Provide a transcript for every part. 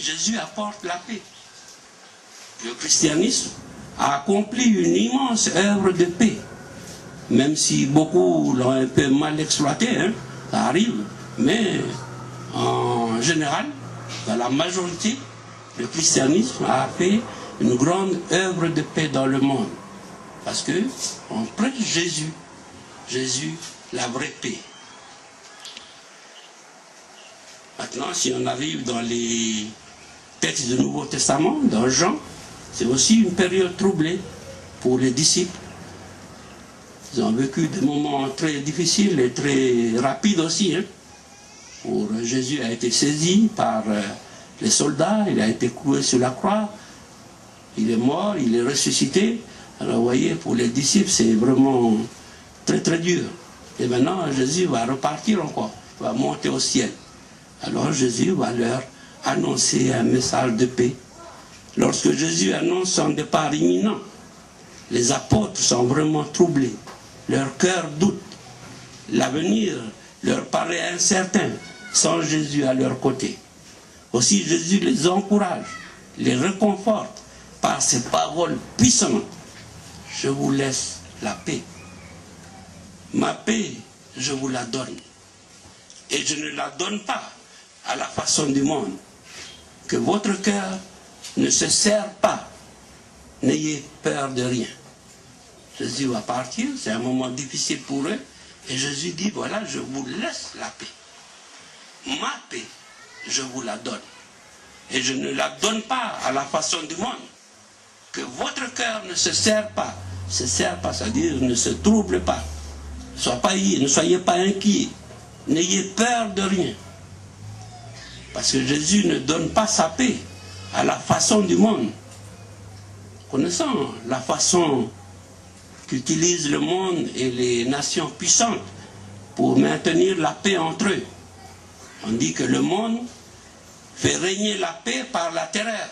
Jésus apporte la paix. Le christianisme a accompli une immense œuvre de paix. Même si beaucoup l'ont un peu mal exploité, hein, ça arrive. Mais en général, dans la majorité, le christianisme a fait une grande œuvre de paix dans le monde. Parce qu'on prêche Jésus. Jésus, la vraie paix. Maintenant, si on arrive dans les textes du Nouveau Testament, dans Jean, c'est aussi une période troublée pour les disciples. Ils ont vécu des moments très difficiles et très rapides aussi. Hein. Jésus a été saisi par les soldats, il a été cloué sur la croix, il est mort, il est ressuscité. Alors vous voyez, pour les disciples, c'est vraiment très très dur. Et maintenant, Jésus va repartir encore, va monter au ciel. Alors Jésus va leur annoncer un message de paix. Lorsque Jésus annonce son départ imminent, les apôtres sont vraiment troublés. Leur cœur doute. L'avenir leur paraît incertain sans Jésus à leur côté. Aussi Jésus les encourage, les réconforte par ses paroles puissantes. Je vous laisse la paix. Ma paix, je vous la donne. Et je ne la donne pas à la façon du monde. Que votre cœur ne se serre pas. N'ayez peur de rien. Jésus va partir, c'est un moment difficile pour eux. Et Jésus dit, voilà, je vous laisse la paix. Ma paix, je vous la donne. Et je ne la donne pas à la façon du monde. Que votre cœur ne se serre pas. Se serre pas, c'est-à-dire ne se trouble pas. Ne soyez pas inquiets. N'ayez peur de rien. Parce que Jésus ne donne pas sa paix à la façon du monde. Connaissant la façon qu'utilise le monde et les nations puissantes pour maintenir la paix entre eux. On dit que le monde fait régner la paix par la terreur.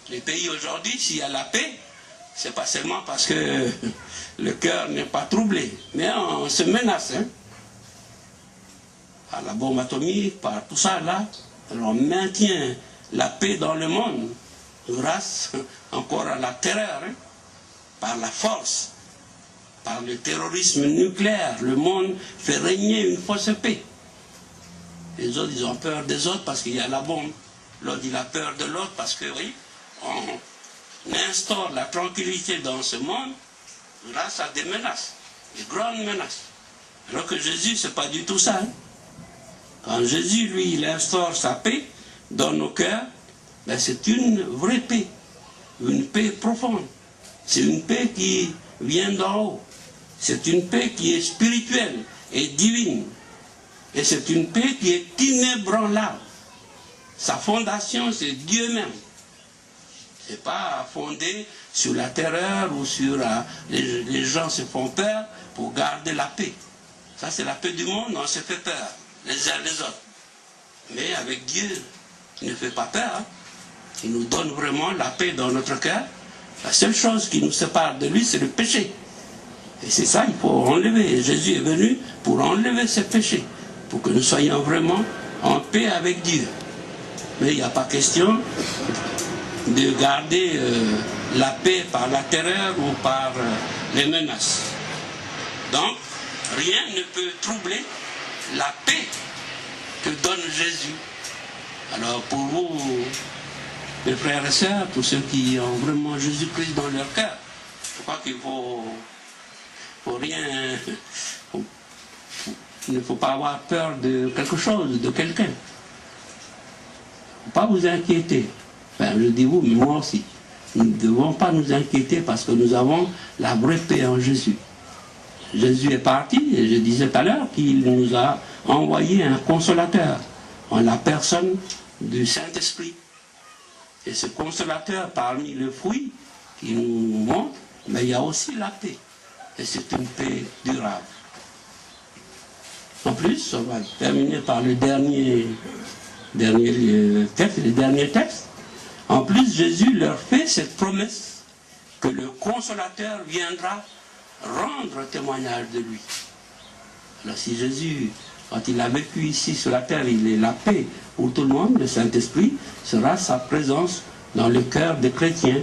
Les pays aujourd'hui, s'il y a la paix, c'est pas seulement parce que le cœur n'est pas troublé, mais on se menace. Hein? Par la bombe atomique, par tout ça là, alors on maintient la paix dans le monde grâce encore à la terreur, hein? Par la force, par le terrorisme nucléaire. Le monde fait régner une fausse paix. Les autres, ils ont peur des autres parce qu'il y a la bombe. L'autre, il a peur de l'autre parce que, oui, on instaure la tranquillité dans ce monde grâce à des menaces, des grandes menaces. Alors que Jésus, c'est pas du tout ça. Hein? Quand Jésus, lui, il instaure sa paix dans nos cœurs, ben c'est une vraie paix, une paix profonde. C'est une paix qui vient d'en haut. C'est une paix qui est spirituelle et divine. Et c'est une paix qui est inébranlable. Sa fondation, c'est Dieu même. Ce n'est pas fondé sur la terreur ou sur les gens se font peur pour garder la paix. Ça, c'est la paix du monde, on se fait peur, les uns les autres. Mais avec Dieu, il ne fait pas peur. Hein. Il nous donne vraiment la paix dans notre cœur. La seule chose qui nous sépare de lui, c'est le péché. Et c'est ça, il faut enlever. Et Jésus est venu pour enlever ce péché, pour que nous soyons vraiment en paix avec Dieu. Mais il n'y a pas question de garder la paix par la terreur ou par les menaces. Donc, rien ne peut troubler la paix que donne Jésus. Alors pour vous, mes frères et sœurs, pour ceux qui ont vraiment Jésus-Christ dans leur cœur, je crois qu'il faut rien, il ne faut pas avoir peur de quelque chose, de quelqu'un. Il ne faut pas vous inquiéter. Enfin, je dis vous, mais moi aussi. Nous ne devons pas nous inquiéter parce que nous avons la vraie paix en Jésus. Jésus est parti, et je disais tout à l'heure qu'il nous a envoyé un consolateur, en la personne du Saint-Esprit. Et ce consolateur, parmi les fruits qu'il nous montre, mais il y a aussi la paix. Et c'est une paix durable. En plus, on va terminer par le dernier texte. En plus, Jésus leur fait cette promesse que le consolateur viendra rendre témoignage de lui. Alors si Jésus quand il a vécu ici sur la terre, il est la paix pour tout le monde. Le Saint-Esprit sera sa présence dans le cœur des chrétiens.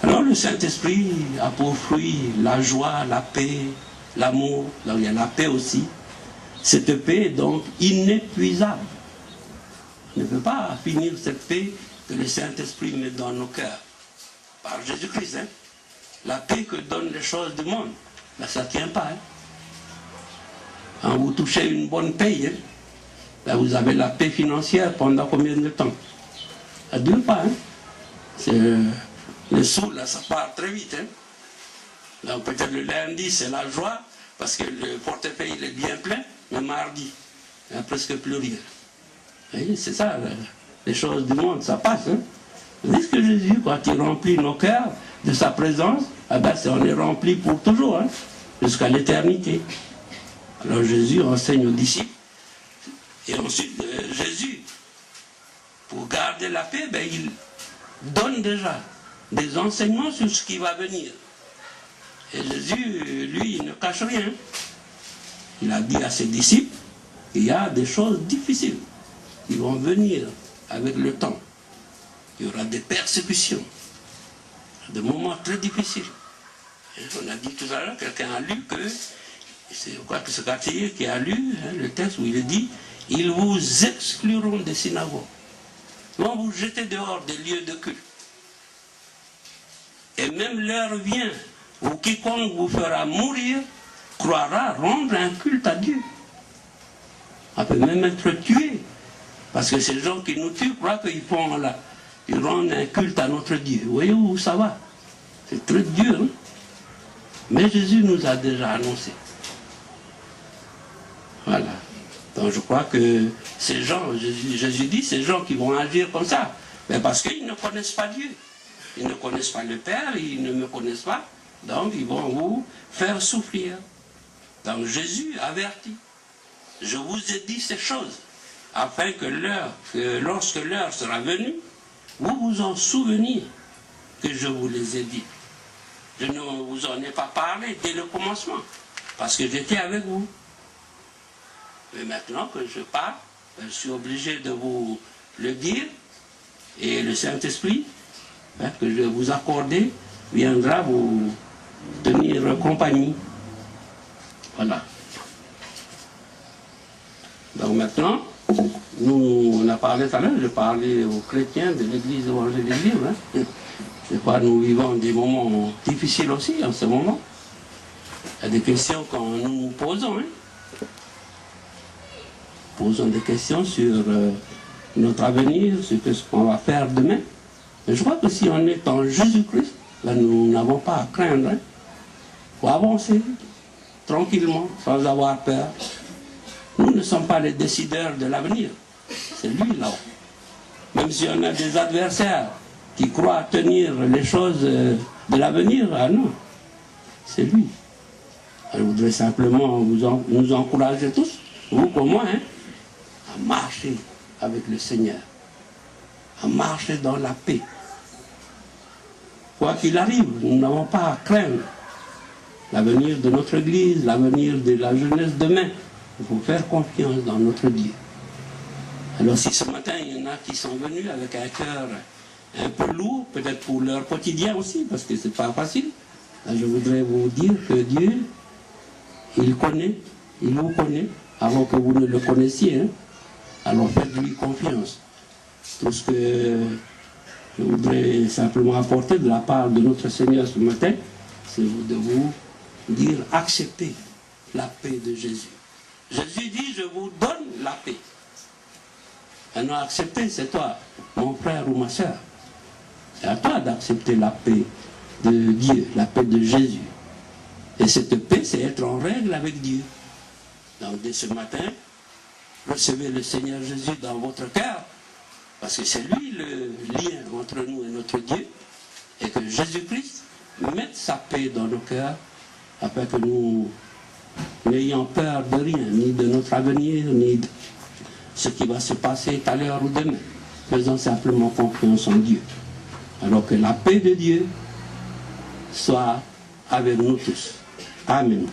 Alors le Saint-Esprit a pour fruit la joie, la paix, l'amour. Alors il y a la paix aussi. Cette paix est donc inépuisable. On ne peut pas finir cette paix que le Saint-Esprit met dans nos cœurs. Par Jésus-Christ, hein. La paix que donnent les choses du monde, là, ça ne tient pas. Hein. Quand vous touchez une bonne paye, hein, là vous avez la paix financière pendant combien de temps? Ça ne dure pas. Hein. Le sou, là, ça part très vite. Hein. Donc peut-être le lundi, c'est la joie, parce que le portefeuille il est bien plein, mais mardi, il n'y a presque plus rien. C'est ça, les choses du monde, ça passe. Hein. Vous voyez ce que Jésus, quand il remplit nos cœurs de sa présence, eh ben, on est rempli pour toujours, hein, jusqu'à l'éternité. Alors Jésus enseigne aux disciples, et ensuite Jésus, pour garder la paix, ben, il donne déjà des enseignements sur ce qui va venir. Et Jésus, lui, il ne cache rien. Il a dit à ses disciples qu'il y a des choses difficiles qui vont venir avec le temps. Il y aura des persécutions, des moments très difficiles. Et on a dit tout à l'heure, quelqu'un a lu que, c'est quoi que ce quartier qui a lu hein, le texte où il est dit, ils vous excluront des synagogues, ils vont vous jeter dehors des lieux de culte. Et même l'heure vient où quiconque vous fera mourir croira rendre un culte à Dieu. On peut même être tué, parce que ces gens qui nous tuent croient qu'ils font là. Ils rendent un culte à notre Dieu. Vous voyez où ça va? C'est très dur. Hein? Mais Jésus nous a déjà annoncé. Voilà. Donc je crois que ces gens, Jésus dit, ces gens qui vont agir comme ça, mais parce qu'ils ne connaissent pas Dieu. Ils ne connaissent pas le Père, ils ne me connaissent pas. Donc ils vont vous faire souffrir. Donc Jésus avertit. Je vous ai dit ces choses, afin que lorsque l'heure sera venue, vous vous en souvenir que je vous les ai dit. Je ne vous en ai pas parlé dès le commencement, parce que j'étais avec vous. Mais maintenant que je parle, je suis obligé de vous le dire, et le Saint-Esprit, hein, que je vais vous accorder, viendra vous tenir compagnie. Voilà. Donc maintenant, nous, on a parlé tout à l'heure, je parlais aux chrétiens de l'église évangélique libre. Hein. Je sais pas, nous vivons des moments difficiles aussi en ce moment. Il y a des questions que nous nous posons. Hein. Posons des questions sur notre avenir, sur ce qu'on va faire demain. Mais je crois que si on est en Jésus-Christ, là nous n'avons pas à craindre. Il faut avancer tranquillement, sans avoir peur. Nous ne sommes pas les décideurs de l'avenir. C'est lui là-haut. Même si on a des adversaires qui croient tenir les choses de l'avenir, ah non, c'est lui. Alors, je voudrais simplement nous encourager tous, vous comme moi, hein, à marcher avec le Seigneur, à marcher dans la paix. Quoi qu'il arrive, nous n'avons pas à craindre l'avenir de notre Église, l'avenir de la jeunesse demain. Il faut faire confiance dans notre Dieu. Alors si ce matin, il y en a qui sont venus avec un cœur un peu lourd, peut-être pour leur quotidien aussi, parce que ce n'est pas facile, je voudrais vous dire que Dieu, il vous connaît, avant que vous ne le connaissiez. Hein. Alors faites-lui confiance. Tout ce que je voudrais simplement apporter de la part de notre Seigneur ce matin, c'est de vous dire acceptez la paix de Jésus. Jésus dit, je vous donne la paix. Maintenant, accepter, c'est toi, mon frère ou ma soeur. C'est à toi d'accepter la paix de Dieu, la paix de Jésus. Et cette paix, c'est être en règle avec Dieu. Donc, dès ce matin, recevez le Seigneur Jésus dans votre cœur, parce que c'est lui le lien entre nous et notre Dieu, et que Jésus-Christ mette sa paix dans nos cœurs, afin que nous n'ayons peur de rien, ni de notre avenir, ni de ce qui va se passer tout à l'heure ou demain. Faisons simplement confiance en Dieu. Alors que la paix de Dieu soit avec nous tous. Amen.